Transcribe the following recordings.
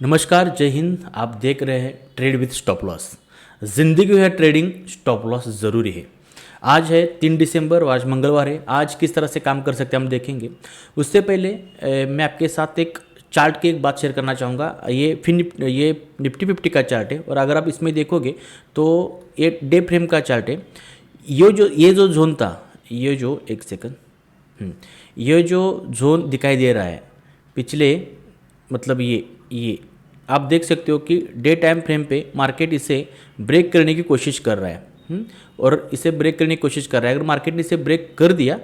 नमस्कार, जय हिंद। आप देख रहे हैं ट्रेड विथ स्टॉप लॉस। जिंदगी है ट्रेडिंग, स्टॉप लॉस ज़रूरी है। आज है 3 दिसंबर और आज मंगलवार है। आज किस तरह से काम कर सकते हैं हम देखेंगे। उससे पहले मैं आपके साथ एक चार्ट की एक बात शेयर करना चाहूँगा। ये निफ्टी 50 का चार्ट है और अगर आप इसमें देखोगे तो ये डे फ्रेम का चार्ट है। ये जो जोन था, ये जो एक सेकंड, ये जो जोन दिखाई दे रहा है पिछले, मतलब ये आप देख सकते हो कि डे टाइम फ्रेम पे मार्केट इसे ब्रेक करने की कोशिश कर रहा है। और इसे ब्रेक करने की कोशिश कर रहा है। अगर मार्केट ने इसे ब्रेक कर दिया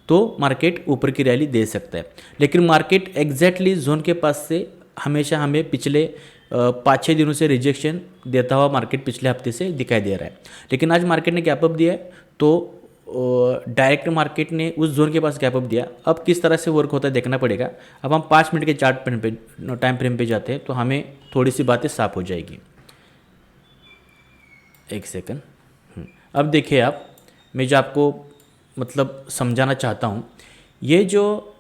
तो मार्केट ऊपर की रैली दे सकता है, लेकिन मार्केट एग्जैक्टली जोन के पास से हमेशा हमें पिछले 5-6 दिनों से रिजेक्शन देता हुआ मार्केट पिछले हफ्ते से दिखाई दे रहा है। लेकिन आज मार्केट ने गैप अप दिया है तो डायरेक्ट मार्केट ने उस जोन के पास गैप अप दिया। अब किस तरह से वर्क होता है देखना पड़ेगा। अब हम 5 मिनट के चार्ट पे टाइम फ्रेम पे जाते हैं तो हमें थोड़ी सी बातें साफ हो जाएगी। एक सेकंड। अब देखिए आप, मैं जो आपको मतलब समझाना चाहता हूँ, ये जो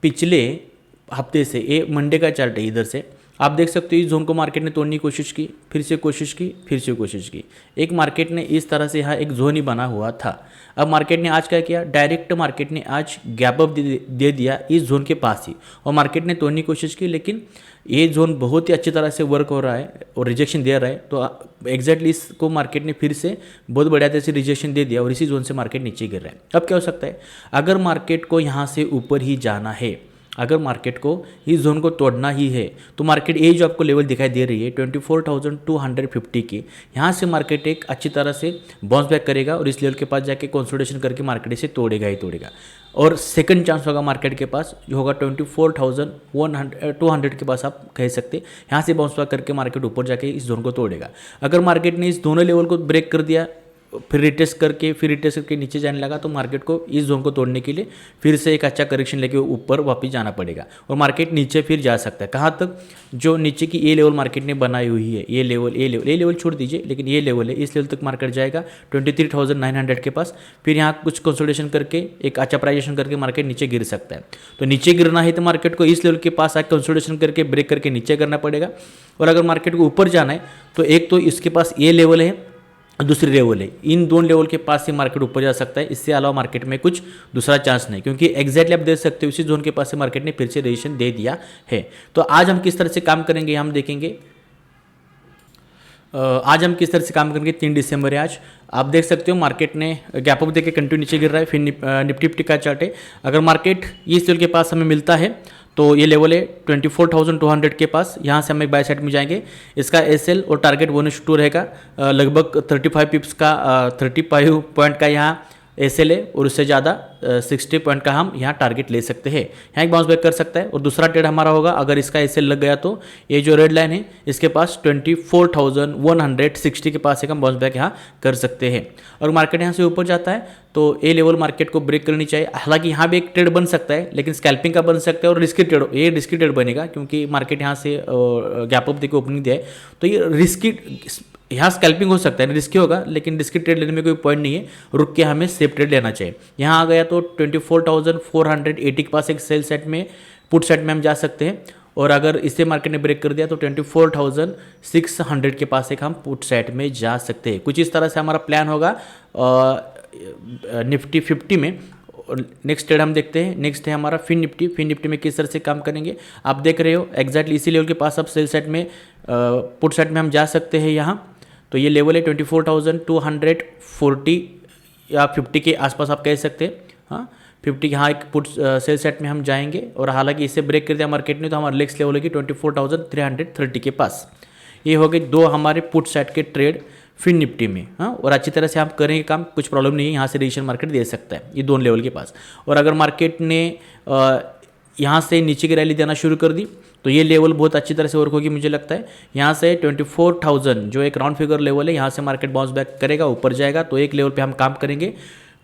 पिछले हफ्ते से, ये मंडे का चार्ट है, इधर से आप देख सकते हो इस जोन को मार्केट ने तोड़ने की कोशिश की, फिर से कोशिश की, फिर से कोशिश की। एक मार्केट ने इस तरह से यहाँ एक जोन ही बना हुआ था। अब मार्केट ने आज क्या किया, डायरेक्ट मार्केट ने आज गैप अप दे दिया इस जोन के पास ही, और मार्केट ने तोड़ने की कोशिश की, लेकिन ये जोन बहुत ही अच्छी तरह से वर्क हो रहा है और रिजेक्शन दे रहा है। तो एग्जैक्टली इसको मार्केट ने फिर से बहुत बढ़िया तरह से रिजेक्शन दे दिया और इसी जोन से मार्केट नीचे गिर रहा है। अब क्या हो सकता है, अगर मार्केट को यहाँ से ऊपर ही जाना है, अगर मार्केट को इस जोन को तोड़ना ही है, तो मार्केट ये जो आपको लेवल दिखाई दे रही है 24,250 की, यहाँ से मार्केट एक अच्छी तरह से बाउंस बैक करेगा और इस लेवल के पास जाके कंसोलिडेशन करके मार्केट इसे तोड़ेगा ही तोड़ेगा। और सेकंड चांस होगा मार्केट के पास, जो होगा 24,200 के पास, आप कह सकते यहाँ से बाउंस बैक करके मार्केट ऊपर जाके इस जोन को तोड़ेगा। अगर मार्केट ने इस दोनों लेवल को ब्रेक कर दिया, फिर रिटेस्ट करके नीचे जाने लगा, तो मार्केट को इस जोन को तोड़ने के लिए फिर से एक अच्छा करेक्शन लेके ऊपर वापस जाना पड़ेगा और मार्केट नीचे फिर जा सकता है। कहाँ तक, जो नीचे की ये लेवल मार्केट ने बनाई हुई है, ये लेवल छोड़ दीजिए, लेकिन ये लेवल है, इस लेवल तक मार्केट जाएगा 23,900 के पास। फिर यहाँ कुछ कंसोलिडेशन करके एक अच्छा प्राइजेशन करके मार्केट नीचे गिर सकता है। तो नीचे गिरना है तो मार्केट को इस लेवल के पास आके कंसोलिडेशन करके ब्रेक करके नीचे करना पड़ेगा। और अगर मार्केट को ऊपर जाना है तो एक तो इसके पास ये लेवल है, दूसरी लेवल है, इन दोनों लेवल के पास से मार्केट ऊपर जा सकता है। इससे अलावा मार्केट में कुछ दूसरा चांस नहीं, क्योंकि एग्जैक्टली आप देख सकते हो इसी जोन के पास से मार्केट ने फिर से रजिस्ट्रेशन दे दिया है। तो आज हम किस तरह से काम करेंगे हम देखेंगे। आज हम किस तरह से काम करेंगे। 3 दिसंबर है आज। आप देख सकते हो मार्केट ने गैप अप देके कंटिन्यू नीचे गिर रहा है। फिर निफ्टी 50 का चार्ट है। अगर मार्केट इस लेवल के पास हमें मिलता है तो ये लेवल है 24,200 के पास, यहाँ से हम एक बाय साइड में जाएंगे। इसका एसएल और टारगेट 1:2 रहेगा। लगभग 35 पिप्स का 35 पॉइंट का यहाँ एसएल है और उससे ज़्यादा 60 पॉइंट का हम यहाँ टारगेट ले सकते हैं। यहाँ एक बाउंस बैक कर सकता है। और दूसरा ट्रेड हमारा होगा, अगर इसका एसएल लग गया तो ये जो रेड लाइन है इसके पास 24,160 के पास एक हम बाउंस बैक यहाँ कर सकते हैं। और मार्केट यहाँ से ऊपर जाता है तो ये लेवल मार्केट को ब्रेक करनी चाहिए। हालांकि यहाँ भी एक ट्रेड बन सकता है, लेकिन स्कैल्पिंग का बन सकता है और रिस्की ट्रेड, ये रिस्की ट्रेड बनेगा, क्योंकि मार्केट यहाँ से गैप अप देकर ओपनिंग दिया है तो ये रिस्की, यहाँ स्कैल्पिंग हो सकता है, रिस्की होगा, लेकिन रिस्की ट्रेड लेने में कोई पॉइंट नहीं है। रुक के हमें सेफ ट्रेड लेना चाहिए। यहाँ आ गया तो 24,480 के पास एक सेल सेट में, पुट सेट में हम जा सकते हैं। और अगर इसे मार्केट ने ब्रेक कर दिया तो 24,600 के पास एक हम पुट सेट में जा सकते हैं। कुछ इस तरह से हमारा प्लान होगा निफ्टी 50 में। नेक्स्ट ट्रेड हम देखते हैं। नेक्स्ट है हमारा फिन निफ्टी में किस तरह से काम करेंगे आप देख रहे हो। एग्जैक्टली इसी लेवल के पास अब सेल सेट में, पुट सेट में हम जा सकते हैं। यहाँ तो ये लेवल है 24,240 या 50 के आसपास आप कह सकते हैं। हाँ, 50 यहाँ एक पुट सेल सेट में हम जाएंगे। और हालांकि इसे ब्रेक कर दिया मार्केट ने तो हमारा नेक्स्ट लेवल होगी 24,330 के पास। ये हो गए दो हमारे पुट सेट के ट्रेड फिन निफ्टी में। हाँ, और अच्छी तरह से हम करेंगे काम, कुछ प्रॉब्लम नहीं है। यहाँ से रजिस्ट्रेशन मार्केट दे सकता है ये दोनों लेवल के पास। और अगर मार्केट ने यहाँ से नीचे की रैली देना शुरू कर दी तो ये लेवल बहुत अच्छी तरह से वर्क होगी मुझे लगता है। यहाँ से 24,000 जो एक राउंड फिगर लेवल है, यहाँ से मार्केट बाउंस बैक करेगा, ऊपर जाएगा तो एक लेवल पे हम काम करेंगे,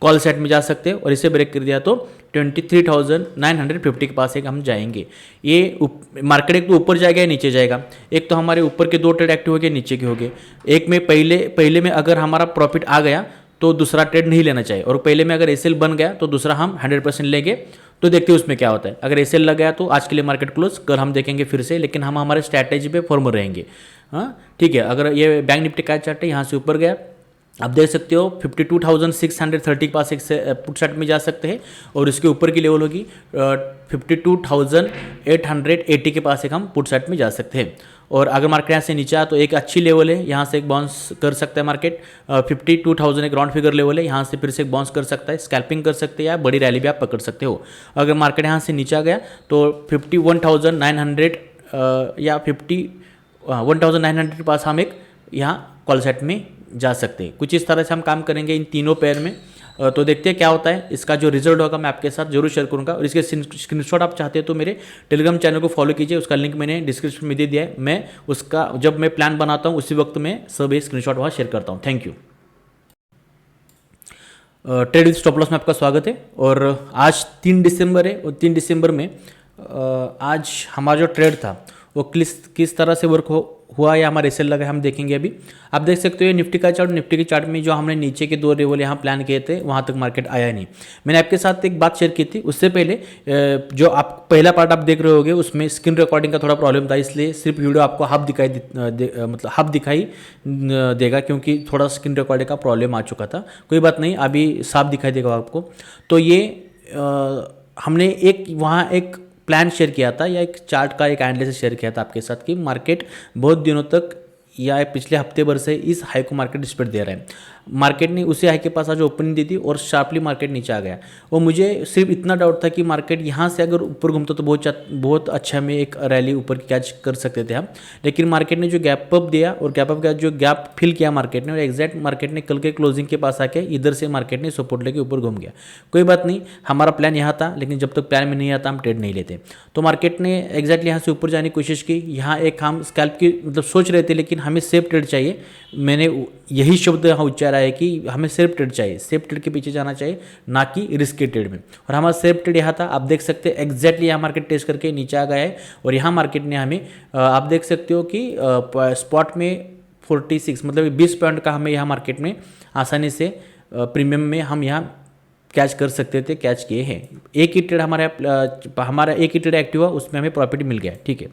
कॉल सेट में जा सकते हैं। और इसे ब्रेक कर दिया तो 23,950 के पास एक हम जाएंगे। ये मार्केट एक तो ऊपर जाएगा या नीचे जाएगा। एक तो हमारे ऊपर के दो ट्रेड एक्टिव हो गए, नीचे के हो गए। एक में पहले में अगर हमारा प्रॉफिट आ गया तो दूसरा ट्रेड नहीं लेना चाहिए, और पहले में अगर एसएल बन गया तो दूसरा हम 100% लेंगे। तो देखते हैं उसमें क्या होता है। अगर एसएल लग गया तो आज के लिए मार्केट क्लोज, कल हम देखेंगे फिर से, लेकिन हम हमारे स्ट्रैटेजी पे फॉर्म रहेंगे। हाँ ठीक है। अगर ये बैंक निफ्टी का चार्ट है, यहाँ से ऊपर गया, आप देख सकते हो 52,630 के पास एक से पुट सेट में जा सकते हैं, और इसके ऊपर की लेवल होगी 52,880 के पास एक हम पुट सेट में जा सकते हैं। और अगर मार्केट यहाँ से नीचे आया तो एक अच्छी लेवल है, यहाँ से एक बाउंस कर सकता है मार्केट। 52,000 एक राउंड फिगर लेवल है, यहाँ से फिर से एक बाउंस कर सकता है, स्कैल्पिंग कर सकते हैं या बड़ी रैली भी आप पकड़ सकते हो। अगर मार्केट यहाँ से नीचे आ गया तो 51,900 या 51,900 के पास हम एक यहाँ कॉल सेट में जा सकते हैं। कुछ इस तरह से हम काम करेंगे इन तीनों पेयर में। तो देखते हैं क्या होता है। इसका जो रिजल्ट होगा मैं आपके साथ जरूर शेयर करूंगा, और इसके स्क्रीनशॉट आप चाहते हैं तो मेरे टेलीग्राम चैनल को फॉलो कीजिए, उसका लिंक मैंने डिस्क्रिप्शन में दे दिया है। मैं उसका जब मैं प्लान बनाता हूँ उसी वक्त मैं सभी स्क्रीनशॉट वहाँ शेयर करता हूँ। Thank you. Trade with stop loss में आपका स्वागत है। और आज 3 दिसंबर है, और 3 दिसंबर में आज हमारा जो ट्रेड था वो किस तरह से वर्क हुआ या हमारा एसएल लगा हम देखेंगे अभी। आप देख सकते हो निफ्टी का चार्ट, निफ्टी के चार्ट में जो हमने नीचे के 2 लेवल यहाँ प्लान किए थे वहाँ तक मार्केट आया नहीं। मैंने आपके साथ एक बात शेयर की थी उससे पहले, जो आप पहला पार्ट आप देख रहे होगे उसमें स्क्रीन रिकॉर्डिंग का थोड़ा प्रॉब्लम था, इसलिए सिर्फ वीडियो आपको हाफ दिखाई देगा, क्योंकि थोड़ा स्क्रीन रिकॉर्डिंग का प्रॉब्लम आ चुका था। कोई बात नहीं, अभी साफ दिखाई देगा आपको। तो ये हमने वहाँ एक प्लान शेयर किया था, या एक चार्ट का एक एनालिसिस शेयर किया था आपके साथ कि मार्केट बहुत दिनों तक या पिछले हफ्ते भर से इस हाई को मार्केट रिस्पेक्ट दे रहा है। मार्केट ने उसी हाई के पास आज ओपनिंग दी थी और शार्पली मार्केट नीचे आ गया। और मुझे सिर्फ इतना डाउट था कि मार्केट यहाँ से अगर ऊपर घूमता तो बहुत अच्छा में एक रैली ऊपर की कैच कर सकते थे हम, लेकिन मार्केट ने जो गैप अप दिया और गैप अप का जो गैप फिल किया मार्केट ने, और एग्जैक्ट मार्केट ने कल के क्लोजिंग के पास आके इधर से मार्केट ने सपोर्ट लेके ऊपर घूम गया। कोई बात नहीं, हमारा प्लान यहाँ था, लेकिन जब तक प्लान में नहीं आता हम ट्रेड नहीं लेते। तो मार्केट ने एग्जैक्टली यहाँ से ऊपर जाने की कोशिश की। यहाँ एक हम स्कैल्प की सोच रहे थे, लेकिन हमें सेफ ट्रेड चाहिए। मैंने यही शब्द यहाँ उच्चारा है कि हमें सेफ ट्रेड चाहिए, सेफ ट्रेड के पीछे जाना चाहिए, ना कि रिस्की ट्रेड में। और हमारा सेफ ट्रेड यहाँ था। आप देख सकते हैं एग्जैक्टली यहाँ मार्केट टेस्ट करके नीचे आ गया है, और यहाँ मार्केट ने हमें आप देख सकते हो कि स्पॉट में 46 मतलब 20 पॉइंट का हमें यहाँ मार्केट में आसानी से प्रीमियम में हम यहाँ कैच कर सकते थे, कैच किए हैं। एक ही ट्रेड हमारा एक ही ट्रेड एक्टिव हुआ, उसमें हमें प्रॉफिट मिल गया। ठीक है,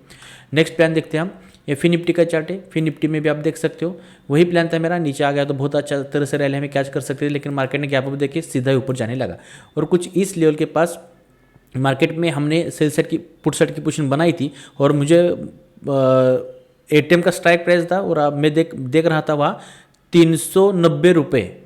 नेक्स्ट प्लान देखते हैं हम। ये फी निफ्टी का चार्ट है। फी निफ्टी में भी आप देख सकते हो वही प्लान था मेरा, नीचे आ गया तो बहुत अच्छा तरह से रैली हमें कैच कर सकते थे, लेकिन मार्केट ने गैप अप देखिए सीधा ऊपर जाने लगा। और कुछ इस लेवल के पास मार्केट में हमने सेल सेट की पुट सेट की पोजीशन बनाई थी, और मुझे एटीएम का स्ट्राइक प्राइस था, और अब मैं देख रहा था वहाँ 390 रुपये,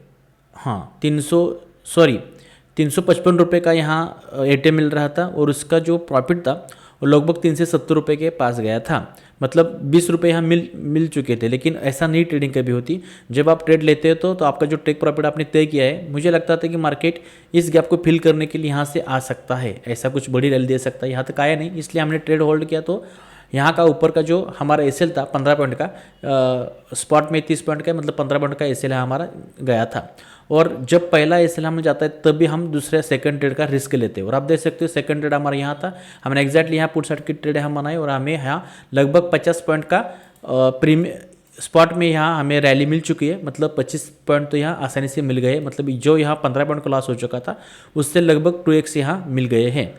हाँ 355 रुपये का यहाँ एटीएम मिल रहा था, और उसका जो प्रॉफिट था वो लगभग 3 से 70 रुपये के पास गया था। मतलब 20 रुपये यहाँ मिल चुके थे। लेकिन ऐसा नहीं ट्रेडिंग कभी होती। जब आप ट्रेड लेते हो तो आपका जो टेक प्रॉफिट आपने तय किया है, मुझे लगता था कि मार्केट इस गैप को फिल करने के लिए यहाँ से आ सकता है, ऐसा कुछ बड़ी रैली दे सकता है। यहाँ तक आया नहीं, इसलिए हमने ट्रेड होल्ड किया। तो यहाँ का ऊपर का जो हमारा एसएल था 15 पॉइंट का, स्पॉट में 30 पॉइंट का, मतलब 15 पॉइंट का एसएल हमारा गया था। और जब पहला एसएल हमें जाता है तभी हम दूसरे सेकंड ट्रेड का रिस्क लेते हैं। और आप देख सकते हो सेकंड ट्रेड हमारा यहाँ था, हमने एग्जैक्टली यहाँ पुट साइड की ट्रेड हम बनाए, और हमें यहाँ लगभग 50 पॉइंट का प्रीमियम स्पॉट में यहाँ हमें रैली मिल चुकी है। मतलब 25 पॉइंट तो यहाँ आसानी से मिल गए, मतलब जो यहाँ 15 पॉइंट का लॉस हो चुका था उससे लगभग 2x यहाँ मिल गए हैं।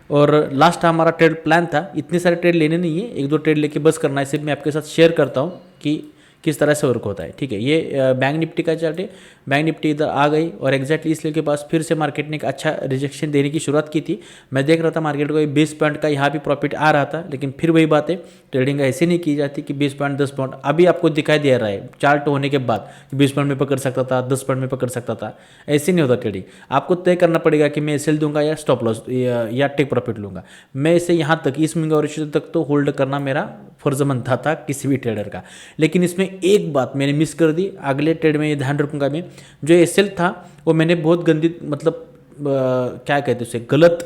और लास्ट हमारा ट्रेड प्लान था, इतने सारे ट्रेड लेने नहीं है, 1-2 ट्रेड लेके बस करना है। सिर्फ मैं आपके साथ शेयर करता हूँ कि किस तरह से वर्क होता है। ठीक है, ये बैंक निफ्टी का चार्ट है। बैंक निफ्टी इधर आ गई, और एग्जैक्टली इसलिए के पास फिर से मार्केट ने एक अच्छा रिजेक्शन देने की शुरुआत की थी। मैं देख रहा था मार्केट को 20 पॉइंट का यहाँ भी प्रॉफिट आ रहा था, लेकिन फिर वही बात है, ट्रेडिंग ऐसे नहीं की जाती कि 20 पॉइंट 10 पॉइंट अभी आपको दिखाई दे रहा है चार्ट होने के बाद कि 20 पॉइंट में पकड़ सकता था, 10 पॉइंट में पकड़ सकता था। ऐसे नहीं होता ट्रेडिंग। आपको तय करना पड़ेगा कि मैं एसएल दूंगा या स्टॉप लॉस या टेक प्रॉफिट लूंगा। मैं इसे यहाँ तक इस मिंगोरेशन तक तो होल्ड करना मेरा फर्ज बनता था किसी भी ट्रेडर का। लेकिन इसमें एक बात मैंने मिस कर दी, अगले ट्रेड में ये ध्यान रखूंगा मैं। जो एसएल था वो मैंने बहुत गंदी मतलब क्या कहते उसे गलत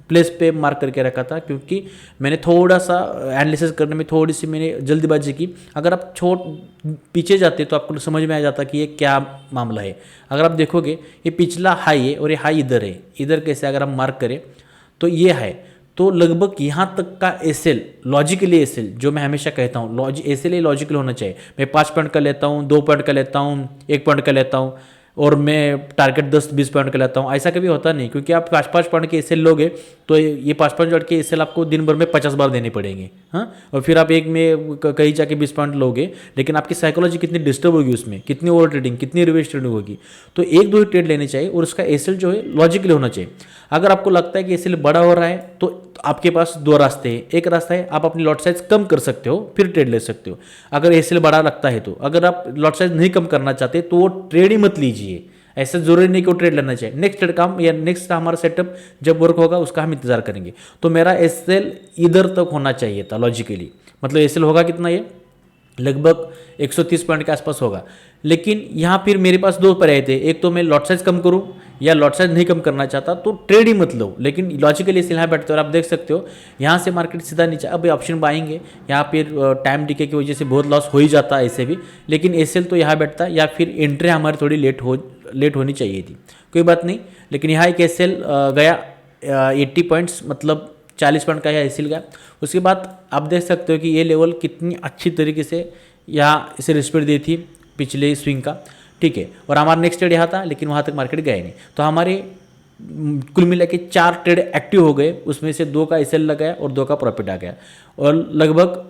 प्लेस पे मार्क करके रखा था, क्योंकि मैंने थोड़ा सा एनालिसिस करने में थोड़ी सी मैंने जल्दबाजी की। अगर आप पीछे जाते तो आपको समझ में आ जाता कि ये क्या मामला है। अगर आप देखोगे ये पिछला हाई है और ये हाई इधर है, इधर कैसे अगर हम मार्क करें तो ये है, तो लगभग यहाँ तक का एसएल लॉजिकली एसएल जो मैं हमेशा कहता हूँ एसएल लॉजिकल होना चाहिए। मैं 5 पॉइंट का लेता हूँ, 2 पॉइंट का लेता हूँ, 1 पॉइंट का लेता हूँ, और मैं टारगेट 10-20 पॉइंट का लेता हूँ, ऐसा कभी होता नहीं, क्योंकि आप 5-5 पॉइंट के एसएल लोगे तो ये 5-5 पॉइंट के एसएल आपको दिन भर में 50 बार देने पड़ेंगे। हाँ, और फिर आप एक में कहीं जाके 20 पॉइंट लोगे, लेकिन आपकी साइकोलॉजी कितनी डिस्टर्ब होगी उसमें, कितनी ओवर ट्रेडिंग, कितनी रिवर्स ट्रेडिंग होगी। तो एक दो ही ट्रेड लेने चाहिए और उसका एसएल जो है लॉजिकली होना चाहिए। अगर आपको लगता है कि एसएल बड़ा हो रहा है तो आपके पास दो रास्ते हैं। एक रास्ता है आप अपनी लॉट साइज कम कर सकते हो, फिर ट्रेड ले सकते हो अगर एसएल बड़ा लगता है तो। अगर आप लॉट साइज नहीं कम करना चाहते तो वो ट्रेड ही मत लीजिए, ऐसा जरूरी नहीं कि वो ट्रेड लेना चाहिए। नेक्स्ट ट्रेड काम या नेक्स्ट हमारा सेटअप जब वर्क होगा उसका हम इंतजार करेंगे। तो मेरा एसएल इधर तक होना चाहिए था लॉजिकली, मतलब एसएल होगा कितना, ये लगभग 130 पॉइंट के आसपास होगा। लेकिन यहाँ फिर मेरे पास दो पर्याय थे, एक तो मैं लॉट साइज कम करूँ या लॉट साइज नहीं कम करना चाहता तो ट्रेड ही मत लो। लेकिन लॉजिकली इसे यहाँ बैठते हो और आप देख सकते हो यहाँ से मार्केट सीधा नीचे, अब ऑप्शन बाएंगे यहाँ फिर टाइम डिके की वजह से बहुत लॉस हो ही जाता है ऐसे भी, लेकिन एसएल तो यहाँ बैठता है या फिर एंट्री हमारी थोड़ी लेट होनी चाहिए थी, कोई बात नहीं। लेकिन यहाँ एक एसएल गया 80 पॉइंट्स, मतलब 40 पॉइंट का यह एसएल गया। उसके बाद आप देख सकते हो कि ये लेवल कितनी अच्छी तरीके से यहाँ इसे रिस्पेक्ट दी थी पिछले स्विंग का, ठीक है। और हमारा नेक्स्ट ट्रेड यहाँ था, लेकिन वहाँ तक मार्केट गए नहीं। तो हमारे कुल मिला के 4 ट्रेड एक्टिव हो गए, उसमें से 2 का एसएल लगाया और 2 का प्रॉफिट आ गया। और लगभग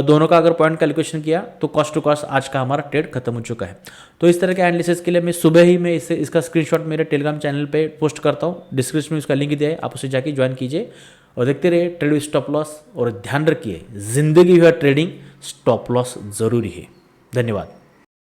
दोनों का अगर पॉइंट कैलकुलेशन किया तो कॉस्ट टू कॉस्ट आज का हमारा ट्रेड खत्म हो चुका है। तो इस तरह के एनालिसिस के लिए मैं सुबह ही मैं इसका स्क्रीनशॉट मेरे टेलीग्राम चैनल पे पोस्ट करता हूँ, डिस्क्रिप्शन में उसका लिंक दिया है, आप उसे जाके ज्वाइन कीजिए और देखते रहिए ट्रेड विद स्टॉप लॉस। और ध्यान रखिए, जिंदगी है ट्रेडिंग, स्टॉप लॉस जरूरी है। धन्यवाद।